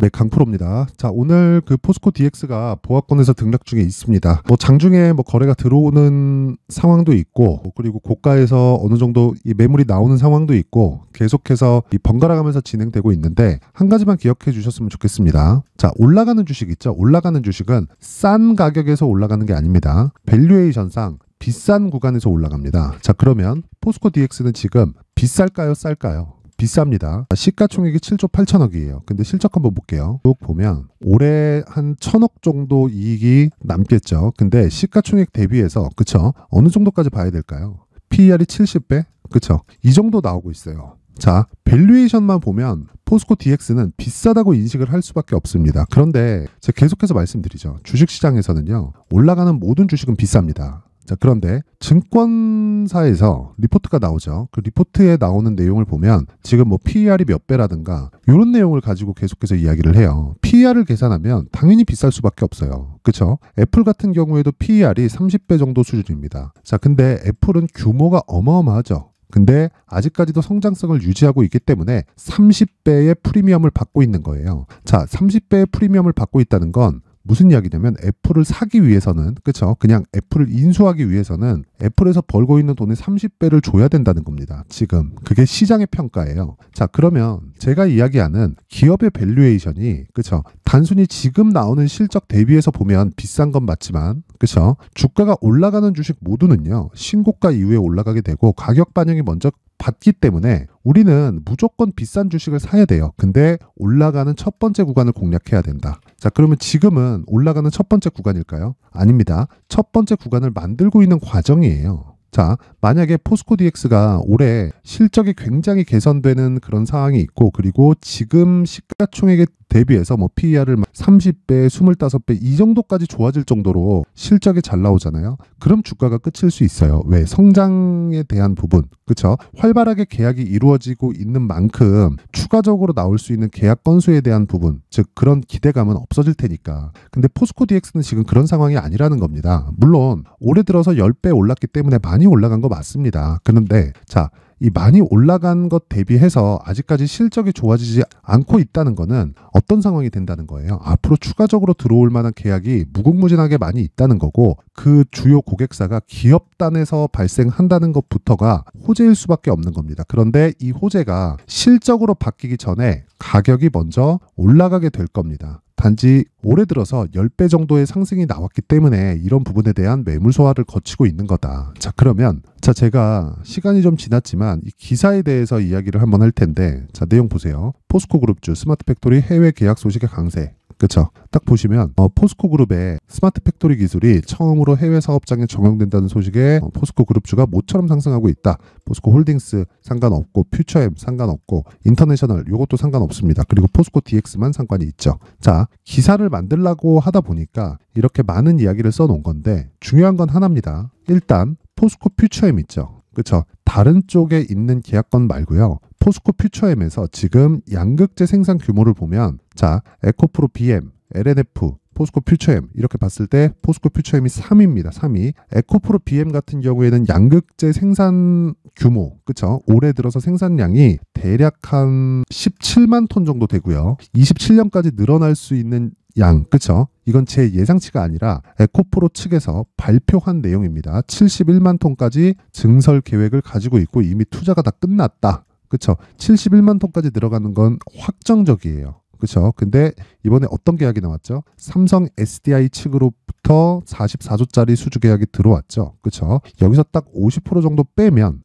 네, 강프로입니다. 자, 오늘 그 포스코 DX가 보합권에서 등락 중에 있습니다. 장중에 거래가 들어오는 상황도 있고, 그리고 고가에서 어느 정도 이 매물이 나오는 상황도 있고, 계속해서 이 번갈아 가면서 진행되고 있는데, 한 가지만 기억해 주셨으면 좋겠습니다. 자, 올라가는 주식 있죠? 올라가는 주식은 싼 가격에서 올라가는 게 아닙니다. 밸류에이션상 비싼 구간에서 올라갑니다. 자, 그러면 포스코 DX는 지금 비쌀까요? 쌀까요? 비쌉니다. 시가총액이 7조 8천억이에요. 근데 실적 한번 볼게요. 쭉 보면 올해 한 1,000억 정도 이익이 남겠죠. 근데 시가총액 대비해서 그쵸? 어느 정도까지 봐야 될까요? PER이 70배? 그쵸? 이 정도 나오고 있어요. 자, 밸류에이션만 보면 포스코 DX는 비싸다고 인식을 할 수밖에 없습니다. 그런데 제가 계속해서 말씀드리죠. 주식시장에서는요. 올라가는 모든 주식은 비쌉니다. 자, 그런데 증권사에서 리포트가 나오죠. 그 리포트에 나오는 내용을 보면 지금 PER이 몇 배라든가 이런 내용을 가지고 계속해서 이야기를 해요. PER을 계산하면 당연히 비쌀 수밖에 없어요. 그렇죠? 애플 같은 경우에도 PER이 30배 정도 수준입니다. 자, 근데 애플은 규모가 어마어마하죠. 근데 아직까지도 성장성을 유지하고 있기 때문에 30배의 프리미엄을 받고 있는 거예요. 자, 30배의 프리미엄을 받고 있다는 건 무슨 이야기냐면 애플을 사기 위해서는 그쵸? 그냥 애플을 인수하기 위해서는 애플에서 벌고 있는 돈의 30배를 줘야 된다는 겁니다. 지금 그게 시장의 평가예요. 자, 그러면 제가 이야기하는 기업의 밸류에이션이 그쵸? 단순히 지금 나오는 실적 대비해서 보면 비싼 건 맞지만 그쵸? 주가가 올라가는 주식 모두는요 신고가 이후에 올라가게 되고 가격 반영이 먼저 받기 때문에 우리는 무조건 비싼 주식을 사야 돼요. 근데 올라가는 첫 번째 구간을 공략해야 된다. 자, 그러면 지금은 올라가는 첫 번째 구간일까요? 아닙니다. 첫 번째 구간을 만들고 있는 과정이에요. 자, 만약에 포스코 DX가 올해 실적이 굉장히 개선되는 그런 상황이 있고 그리고 지금 시가총액에 대비해서 PER을 30배, 25배 이 정도까지 좋아질 정도로 실적이 잘 나오잖아요. 그럼 주가가 끝일 수 있어요. 왜? 성장에 대한 부분, 그렇죠? 활발하게 계약이 이루어지고 있는 만큼 추가적으로 나올 수 있는 계약 건수에 대한 부분, 즉 그런 기대감은 없어질 테니까. 근데 포스코 DX는 지금 그런 상황이 아니라는 겁니다. 물론 올해 들어서 10배 올랐기 때문에 많이 올라간 거 맞습니다. 그런데 자, 이 많이 올라간 것 대비해서 아직까지 실적이 좋아지지 않고 있다는 거는 어떤 상황이 된다는 거예요. 앞으로 추가적으로 들어올 만한 계약이 무궁무진하게 많이 있다는 거고 그 주요 고객사가 기업단에서 발생한다는 것부터가 호재일 수밖에 없는 겁니다. 그런데 이 호재가 실적으로 바뀌기 전에 가격이 먼저 올라가게 될 겁니다. 단지 올해 들어서 10배 정도의 상승이 나왔기 때문에 이런 부분에 대한 매물 소화를 거치고 있는 거다. 자, 그러면 제가 시간이 좀 지났지만 이 기사에 대해서 이야기를 한번 할 텐데 자, 내용 보세요. 포스코 그룹주 스마트 팩토리 해외 계약 소식의 강세. 그렇죠. 딱 보시면 포스코 그룹의 스마트 팩토리 기술이 처음으로 해외 사업장에 적용된다는 소식에 포스코 그룹주가 모처럼 상승하고 있다. 포스코 홀딩스 상관없고 퓨처엠 상관없고 인터내셔널 이것도 상관없습니다. 그리고 포스코 DX만 상관이 있죠. 자, 기사를 만들려고 하다 보니까 이렇게 많은 이야기를 써놓은 건데 중요한 건 하나입니다. 일단 포스코 퓨처엠 있죠. 그렇죠. 다른 쪽에 있는 계약건 말고요. 포스코 퓨처엠에서 지금 양극재 생산 규모를 보면 자, 에코프로 BM, LNF, 포스코 퓨처엠 이렇게 봤을 때 포스코 퓨처엠이 3위입니다. 3위. 에코프로 BM 같은 경우에는 양극재 생산 규모, 그쵸? 올해 들어서 생산량이 대략 한 17만 톤 정도 되고요. 27년까지 늘어날 수 있는 양, 그쵸? 이건 제 예상치가 아니라 에코프로 측에서 발표한 내용입니다. 71만 톤까지 증설 계획을 가지고 있고 이미 투자가 다 끝났다. 그쵸? 71만 톤까지 들어가는 건 확정적이에요. 그렇죠. 근데 이번에 어떤 계약이 나왔죠? 삼성 SDI 측으로부터 44조짜리 수주 계약이 들어왔죠. 그렇죠. 여기서 딱 50% 정도 빼면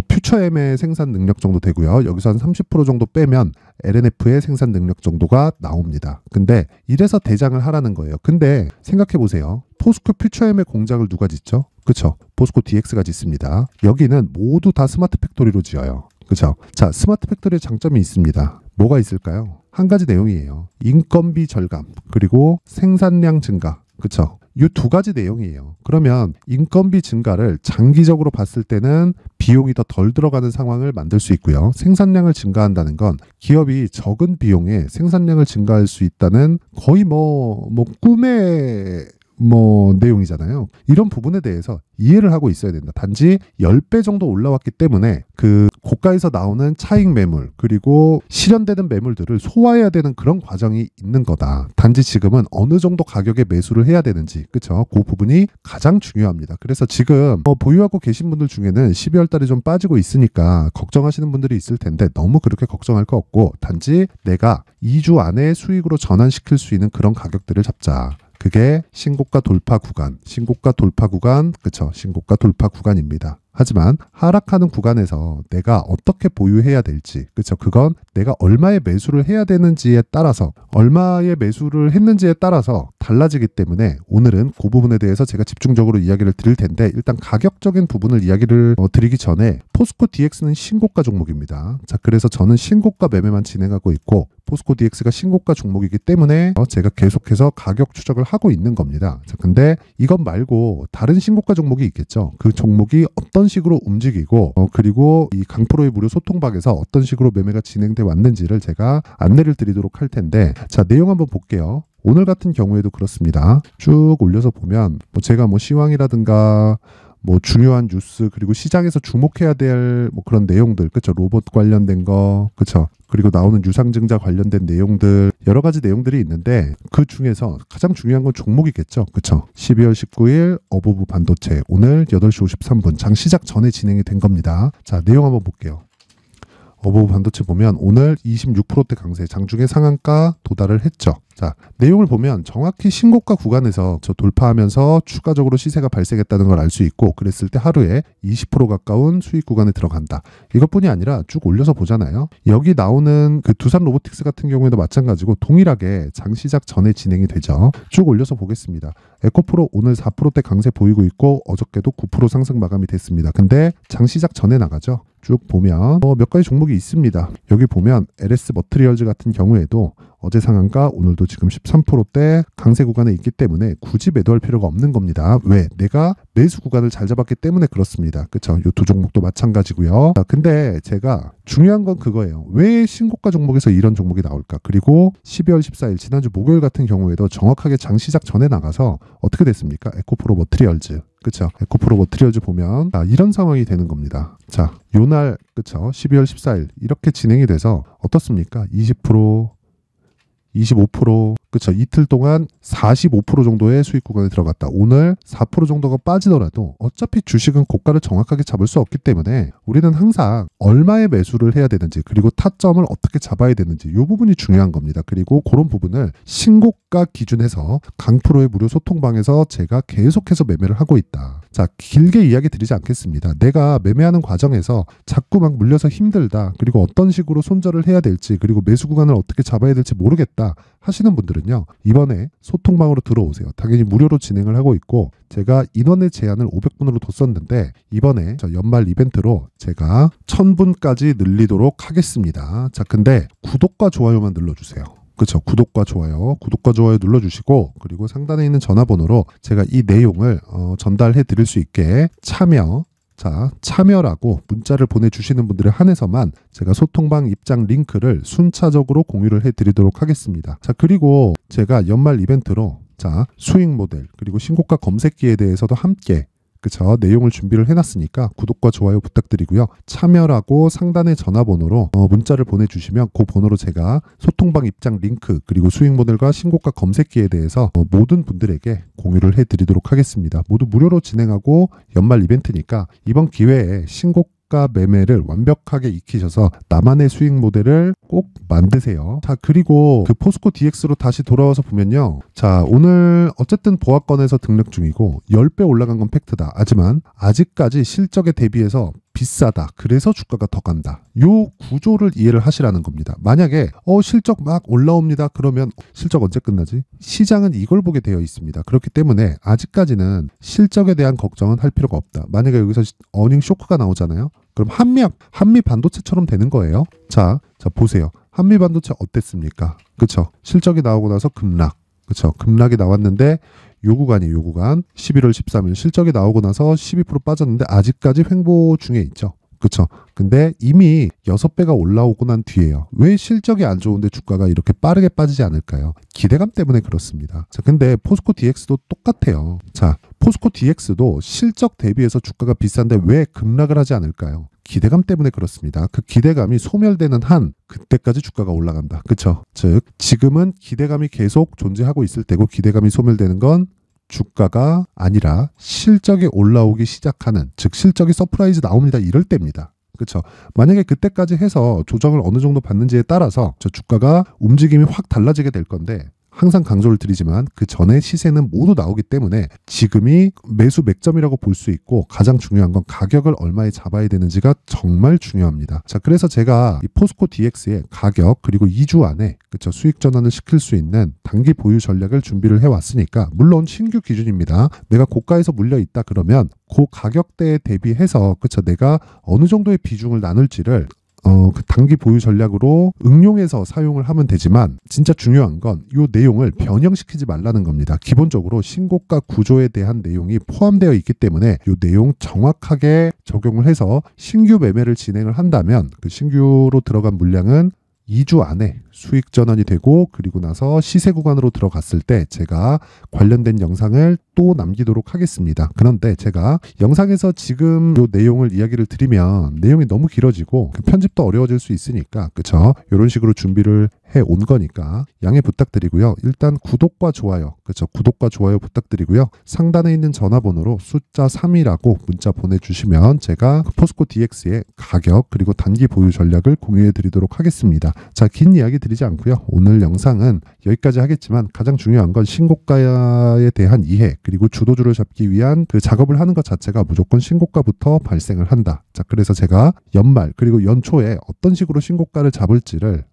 퓨처엠의 생산 능력 정도 되고요. 여기서 한 30% 정도 빼면 LNF의 생산 능력 정도가 나옵니다. 근데 이래서 대장을 하라는 거예요. 근데 생각해 보세요. 포스코 퓨처엠의 공장을 누가 짓죠? 그렇죠. 포스코 DX가 짓습니다. 여기는 모두 다 스마트 팩토리로 지어요. 그렇죠. 자, 스마트 팩토리의 장점이 있습니다. 뭐가 있을까요? 한 가지 내용이에요. 인건비 절감 그리고 생산량 증가. 그렇죠. 이 두 가지 내용이에요. 그러면 인건비 증가를 장기적으로 봤을 때는 비용이 더 덜 들어가는 상황을 만들 수 있고요. 생산량을 증가한다는 건 기업이 적은 비용에 생산량을 증가할 수 있다는 거의 꿈의 내용이잖아요. 이런 부분에 대해서 이해를 하고 있어야 된다. 단지 10배 정도 올라왔기 때문에 그 고가에서 나오는 차익 매물 그리고 실현되는 매물들을 소화해야 되는 그런 과정이 있는 거다. 단지 지금은 어느 정도 가격에 매수를 해야 되는지, 그쵸? 그 부분이 가장 중요합니다. 그래서 지금 보유하고 계신 분들 중에는 12월 달에 좀 빠지고 있으니까 걱정하시는 분들이 있을 텐데 너무 그렇게 걱정할 거 없고, 단지 내가 2주 안에 수익으로 전환시킬 수 있는 그런 가격들을 잡자. 그게 신고가 돌파 구간, 그쵸? 신고가 돌파 구간입니다. 하지만 하락하는 구간에서 내가 어떻게 보유해야 될지, 그쵸? 그건 내가 얼마의 매수를 해야 되는지에 따라서, 얼마의 매수를 했는지에 따라서 달라지기 때문에 오늘은 그 부분에 대해서 제가 집중적으로 이야기를 드릴 텐데, 일단 가격적인 부분을 이야기를 드리기 전에 포스코 DX는 신고가 종목입니다. 자, 그래서 저는 신고가 매매만 진행하고 있고 포스코 DX가 신고가 종목이기 때문에 제가 계속해서 가격 추적을 하고 있는 겁니다. 자, 근데 이것 말고 다른 신고가 종목이 있겠죠. 그 종목이 어떤 식으로 움직이고 그리고 이 강프로의 무료 소통방에서 어떤 식으로 매매가 진행돼 왔는지를 제가 안내를 드리도록 할 텐데, 자, 내용 한번 볼게요. 오늘 같은 경우에도 그렇습니다. 쭉 올려서 보면 제가 시황이라든가 중요한 뉴스 그리고 시장에서 주목해야 될 그런 내용들, 그쵸? 로봇 관련된 거, 그쵸? 그리고 나오는 유상증자 관련된 내용들, 여러 가지 내용들이 있는데 그 중에서 가장 중요한 건 종목이겠죠, 그쵸? 12월 19일 어보브 반도체 오늘 8시 53분 장 시작 전에 진행이 된 겁니다. 자, 내용 한번 볼게요. 어보브 반도체 보면 오늘 26%대 강세, 장중에 상한가 도달을 했죠. 자, 내용을 보면 정확히 신고가 구간에서 돌파하면서 추가적으로 시세가 발생했다는 걸 알 수 있고, 그랬을 때 하루에 20% 가까운 수익 구간에 들어간다. 이것뿐이 아니라 쭉 올려서 보잖아요. 여기 나오는 그 두산 로보틱스 같은 경우에도 마찬가지고 동일하게 장 시작 전에 진행이 되죠. 쭉 올려서 보겠습니다. 에코프로 오늘 4%대 강세 보이고 있고 어저께도 9% 상승 마감이 됐습니다. 근데 장 시작 전에 나가죠. 쭉 보면 몇 가지 종목이 있습니다. 여기 보면 LS 머트리얼즈 같은 경우에도 어제 상한가 오늘도 지금 13%대 강세 구간에 있기 때문에 굳이 매도할 필요가 없는 겁니다. 왜? 내가 매수 구간을 잘 잡았기 때문에 그렇습니다. 그쵸? 이 두 종목도 마찬가지고요. 자, 근데 제가 중요한 건 그거예요. 왜 신고가 종목에서 이런 종목이 나올까? 그리고 12월 14일 지난주 목요일 같은 경우에도 정확하게 장 시작 전에 나가서 어떻게 됐습니까? 에코프로 머트리얼즈. 그쵸? 에코프로 머트리얼즈 보면 이런 상황이 되는 겁니다. 자, 요날 그쵸? 12월 14일 이렇게 진행이 돼서 어떻습니까? 20%, 25%, 그쵸? 이틀 동안 45% 정도의 수익 구간에 들어갔다. 오늘 4% 정도가 빠지더라도 어차피 주식은 고가를 정확하게 잡을 수 없기 때문에 우리는 항상 얼마의 매수를 해야 되는지, 그리고 타점을 어떻게 잡아야 되는지, 이 부분이 중요한 겁니다. 그리고 그런 부분을 신고가 기준에서 강프로의 무료 소통방에서 제가 계속해서 매매를 하고 있다. 자, 길게 이야기 드리지 않겠습니다. 내가 매매하는 과정에서 자꾸 막 물려서 힘들다, 그리고 어떤 식으로 손절을 해야 될지, 그리고 매수 구간을 어떻게 잡아야 될지 모르겠다 하시는 분들은요, 이번에 소통방으로 들어오세요. 당연히 무료로 진행을 하고 있고 제가 인원의 제한을 500분으로 뒀었는데 이번에 연말 이벤트로 제가 1000분까지 늘리도록 하겠습니다. 자, 근데 구독과 좋아요만 눌러주세요. 그쵸? 구독과 좋아요 눌러주시고, 그리고 상단에 있는 전화번호로 제가 이 내용을 전달해 드릴 수 있게 참여라고 문자를 보내주시는 분들에 한해서만 제가 소통방 입장 링크를 순차적으로 공유를 해드리도록 하겠습니다. 자, 그리고 제가 연말 이벤트로 수익 모델 그리고 신고가 검색기에 대해서도 함께 그쵸? 내용을 준비를 해놨으니까 구독과 좋아요 부탁드리고요. 참여라고 상단의 전화번호로 문자를 보내주시면 그 번호로 제가 소통방 입장 링크 그리고 수익 모델과 신고가 검색기에 대해서 모든 분들에게 공유를 해드리도록 하겠습니다. 모두 무료로 진행하고 연말 이벤트니까 이번 기회에 신고가 매매를 완벽하게 익히셔서 나만의 수익 모델을 꼭 만드세요. 자, 그리고 그 포스코 DX로 다시 돌아와서 보면요. 자, 오늘 어쨌든 보합권에서 등락 중이고 10배 올라간 건 팩트다. 하지만 아직까지 실적에 대비해서 비싸다. 그래서 주가가 더 간다. 요 구조를 이해를 하시라는 겁니다. 만약에 실적 막 올라옵니다. 그러면 실적 언제 끝나지? 시장은 이걸 보게 되어 있습니다. 그렇기 때문에 아직까지는 실적에 대한 걱정은 할 필요가 없다. 만약에 여기서 어닝 쇼크가 나오잖아요. 그럼 한미 반도체처럼 되는 거예요. 자 보세요. 한미 반도체 어땠습니까? 그쵸? 실적이 나오고 나서 급락. 그쵸? 급락이 나왔는데 요 구간 11월 13일 실적이 나오고 나서 12% 빠졌는데 아직까지 횡보 중에 있죠. 그쵸? 근데 이미 6배가 올라오고 난 뒤에요. 왜 실적이 안 좋은데 주가가 이렇게 빠르게 빠지지 않을까요? 기대감 때문에 그렇습니다. 자, 근데 포스코 DX도 똑같아요. 자, 포스코 DX도 실적 대비해서 주가가 비싼데 왜 급락을 하지 않을까요? 기대감 때문에 그렇습니다. 그 기대감이 소멸되는 한 그때까지 주가가 올라간다. 그쵸? 즉 지금은 기대감이 계속 존재하고 있을 때고 기대감이 소멸되는 건 주가가 아니라 실적이 올라오기 시작하는, 즉 실적이 서프라이즈 나옵니다. 이럴 때입니다. 그렇죠. 만약에 그때까지 해서 조정을 어느 정도 받는지에 따라서 저 주가가 움직임이 확 달라지게 될 건데, 항상 강조를 드리지만 그 전에 시세는 모두 나오기 때문에 지금이 매수 맥점이라고 볼 수 있고, 가장 중요한 건 가격을 얼마에 잡아야 되는지가 정말 중요합니다. 자, 그래서 제가 이 포스코 DX의 가격 그리고 2주 안에 그쵸 수익 전환을 시킬 수 있는 단기 보유 전략을 준비를 해왔으니까, 물론 신규 기준입니다. 내가 고가에서 물려 있다 그러면 그 가격대에 대비해서 그쵸 내가 어느 정도의 비중을 나눌지를 그 단기 보유 전략으로 응용해서 사용을 하면 되지만, 진짜 중요한 건 이 내용을 변형시키지 말라는 겁니다. 기본적으로 신고가 구조에 대한 내용이 포함되어 있기 때문에 이 내용 정확하게 적용을 해서 신규 매매를 진행을 한다면 그 신규로 들어간 물량은 2주 안에 수익 전환이 되고, 그리고 나서 시세 구간으로 들어갔을 때 제가 관련된 영상을 또 남기도록 하겠습니다. 그런데 제가 영상에서 지금 이 내용을 이야기를 드리면 내용이 너무 길어지고 편집도 어려워질 수 있으니까, 그쵸? 이런 식으로 준비를 해 온 거니까 양해 부탁드리고요. 일단 구독과 좋아요, 그쵸? 구독과 좋아요 부탁드리고요. 상단에 있는 전화번호로 숫자 3이라고 문자 보내주시면 제가 포스코 DX의 가격 그리고 단기 보유 전략을 공유해 드리도록 하겠습니다. 자, 긴 이야기 드리지 않고요. 오늘 영상은 여기까지 하겠지만 가장 중요한 건 신고가에 대한 이해 그리고 주도주를 잡기 위한 그 작업을 하는 것 자체가 무조건 신고가부터 발생을 한다. 자, 그래서 제가 연말 그리고 연초에 어떤 식으로 신고가를 잡을지를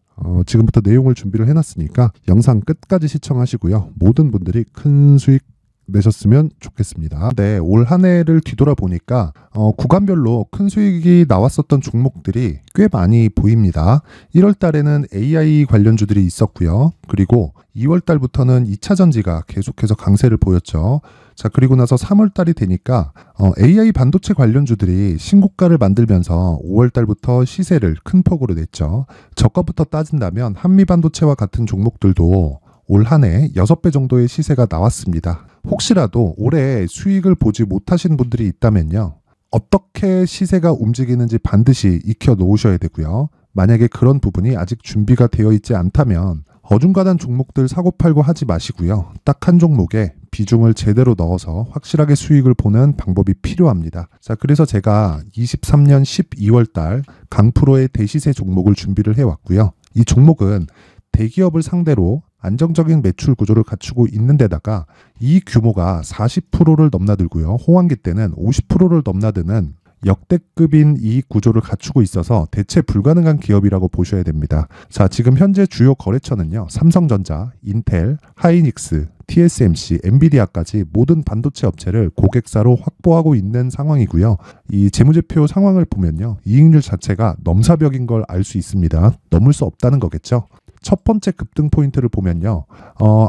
지금부터 내용을 준비를 해놨으니까 영상 끝까지 시청하시고요. 모든 분들이 큰 수익 내셨으면 좋겠습니다. 네, 올 한 해를 뒤돌아보니까 구간별로 큰 수익이 나왔었던 종목들이 꽤 많이 보입니다. 1월 달에는 AI 관련주들이 있었고요. 그리고 2월 달부터는 2차 전지가 계속해서 강세를 보였죠. 자, 그리고 나서 3월 달이 되니까 AI 반도체 관련주들이 신고가를 만들면서 5월 달부터 시세를 큰 폭으로 냈죠. 저가부터 따진다면 한미 반도체와 같은 종목들도 올 한 해 6배 정도의 시세가 나왔습니다. 혹시라도 올해 수익을 보지 못하신 분들이 있다면요, 어떻게 시세가 움직이는지 반드시 익혀 놓으셔야 되고요. 만약에 그런 부분이 아직 준비가 되어 있지 않다면 어중간한 종목들 사고팔고 하지 마시고요. 딱 한 종목에 비중을 제대로 넣어서 확실하게 수익을 보는 방법이 필요합니다. 자, 그래서 제가 23년 12월 달 강프로의 대시세 종목을 준비를 해왔고요. 이 종목은 대기업을 상대로 안정적인 매출 구조를 갖추고 있는 데다가 이 규모가 40%를 넘나들고요. 호황기 때는 50%를 넘나드는 역대급인 이익 구조를 갖추고 있어서 대체 불가능한 기업이라고 보셔야 됩니다. 자, 지금 현재 주요 거래처는요, 삼성전자, 인텔, 하이닉스, TSMC, 엔비디아까지 모든 반도체 업체를 고객사로 확보하고 있는 상황이고요. 이 재무제표 상황을 보면요, 이익률 자체가 넘사벽인 걸 알 수 있습니다. 넘을 수 없다는 거겠죠. 첫 번째 급등 포인트를 보면요,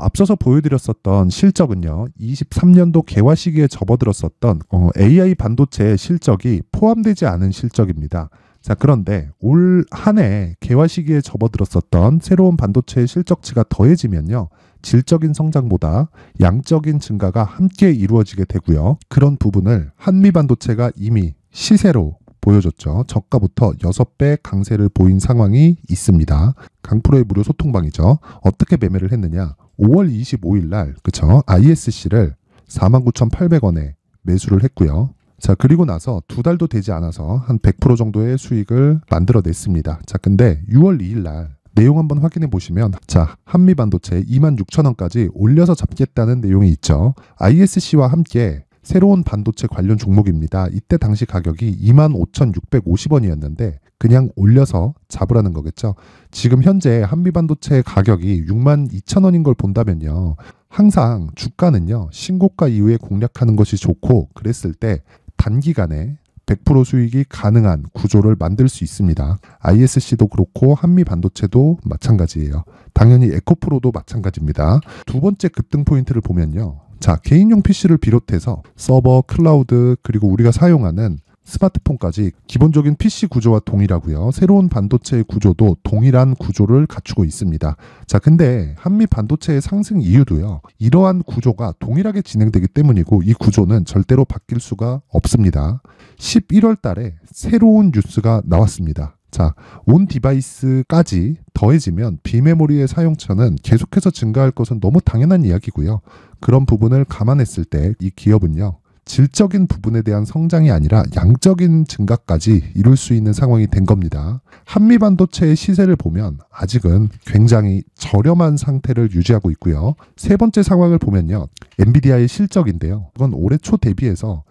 앞서서 보여드렸었던 실적은요, 23년도 개화 시기에 접어들었었던 AI 반도체의 실적이 포함되지 않은 실적입니다. 자, 그런데 올 한 해 개화 시기에 접어들었었던 새로운 반도체의 실적치가 더해지면요, 질적인 성장보다 양적인 증가가 함께 이루어지게 되고요. 그런 부분을 한미 반도체가 이미 시세로 보여줬죠. 저가부터 6배 강세를 보인 상황이 있습니다. 강프로의 무료 소통방이죠. 어떻게 매매를 했느냐? 5월 25일 날, 그쵸? ISC를 49,800원에 매수를 했고요. 자, 그리고 나서 2달도 되지 않아서 한 100% 정도의 수익을 만들어냈습니다. 자, 근데 6월 2일 날 내용 한번 확인해 보시면, 자, 한미 반도체 26,000원까지 올려서 잡겠다는 내용이 있죠. ISC와 함께 새로운 반도체 관련 종목입니다. 이때 당시 가격이 25,650원이었는데 그냥 올려서 잡으라는 거겠죠. 지금 현재 한미 반도체 가격이 62,000원인 걸 본다면요, 항상 주가는요, 신고가 이후에 공략하는 것이 좋고, 그랬을 때 단기간에 100% 수익이 가능한 구조를 만들 수 있습니다. ISC도 그렇고 한미 반도체도 마찬가지예요. 당연히 에코프로도 마찬가지입니다. 두 번째 급등 포인트를 보면요, 자, 개인용 PC를 비롯해서 서버, 클라우드, 그리고 우리가 사용하는 스마트폰까지 기본적인 PC 구조와 동일하고요. 새로운 반도체의 구조도 동일한 구조를 갖추고 있습니다. 자, 근데 한미 반도체의 상승 이유도요. 이러한 구조가 동일하게 진행되기 때문이고 이 구조는 절대로 바뀔 수가 없습니다. 11월 달에 새로운 뉴스가 나왔습니다. 자, 온 디바이스까지 더해지면 비메모리의 사용처는 계속해서 증가할 것은 너무 당연한 이야기고요. 그런 부분을 감안했을 때 이 기업은요. 질적인 부분에 대한 성장이 아니라 양적인 증가까지 이룰 수 있는 상황이 된 겁니다. 한미 반도체의 시세를 보면 아직은 굉장히 저렴한 상태를 유지하고 있고요. 세 번째 상황을 보면요. 엔비디아의 실적인데요. 이건 올해 초 대비해서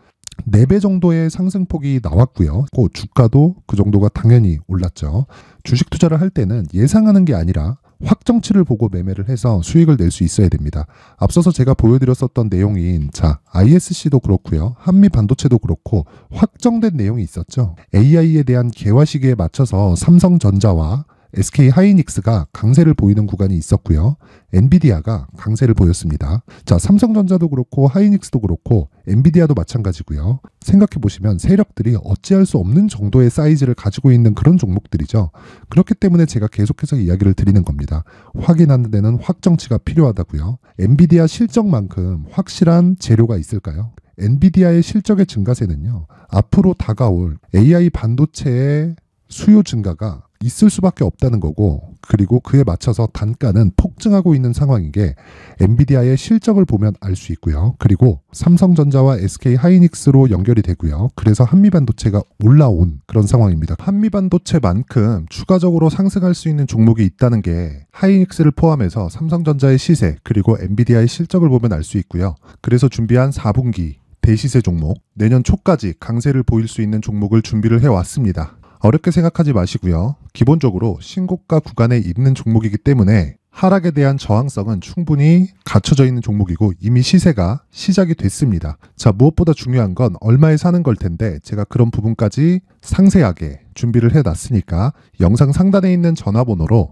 4배 정도의 상승폭이 나왔고요. 그 주가도 그 정도가 당연히 올랐죠. 주식 투자를 할 때는 예상하는 게 아니라 확정치를 보고 매매를 해서 수익을 낼 수 있어야 됩니다. 앞서서 제가 보여드렸었던 내용인 ISC도 그렇고요. 한미 반도체도 그렇고 확정된 내용이 있었죠. AI에 대한 개화 시기에 맞춰서 삼성전자와 SK 하이닉스가 강세를 보이는 구간이 있었고요. 엔비디아가 강세를 보였습니다. 자, 삼성전자도 그렇고 하이닉스도 그렇고 엔비디아도 마찬가지고요. 생각해 보시면 세력들이 어찌할 수 없는 정도의 사이즈를 가지고 있는 그런 종목들이죠. 그렇기 때문에 제가 계속해서 이야기를 드리는 겁니다. 확인하는 데는 확정치가 필요하다고요. 엔비디아 실적만큼 확실한 재료가 있을까요? 엔비디아의 실적의 증가세는요. 앞으로 다가올 AI 반도체의 수요 증가가 있을 수밖에 없다는 거고, 그리고 그에 맞춰서 단가는 폭증하고 있는 상황인 게 엔비디아의 실적을 보면 알 수 있고요. 그리고 삼성전자와 SK 하이닉스로 연결이 되고요. 그래서 한미반도체가 올라온 그런 상황입니다. 한미반도체만큼 추가적으로 상승할 수 있는 종목이 있다는 게 하이닉스를 포함해서 삼성전자의 시세 그리고 엔비디아의 실적을 보면 알 수 있고요. 그래서 준비한 4분기 대시세 종목, 내년 초까지 강세를 보일 수 있는 종목을 준비를 해왔습니다. 어렵게 생각하지 마시고요. 기본적으로 신고가 구간에 있는 종목이기 때문에 하락에 대한 저항성은 충분히 갖춰져 있는 종목이고 이미 시세가 시작이 됐습니다. 자, 무엇보다 중요한 건 얼마에 사는 걸 텐데 제가 그런 부분까지 상세하게 준비를 해놨으니까 영상 상단에 있는 전화번호로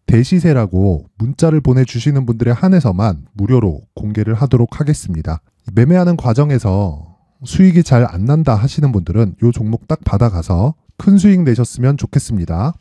대시세라고 문자를 보내주시는 분들에 한해서만 무료로 공개를 하도록 하겠습니다. 매매하는 과정에서 수익이 잘 안 난다 하시는 분들은 이 종목 딱 받아가서 큰 수익 내셨으면 좋겠습니다.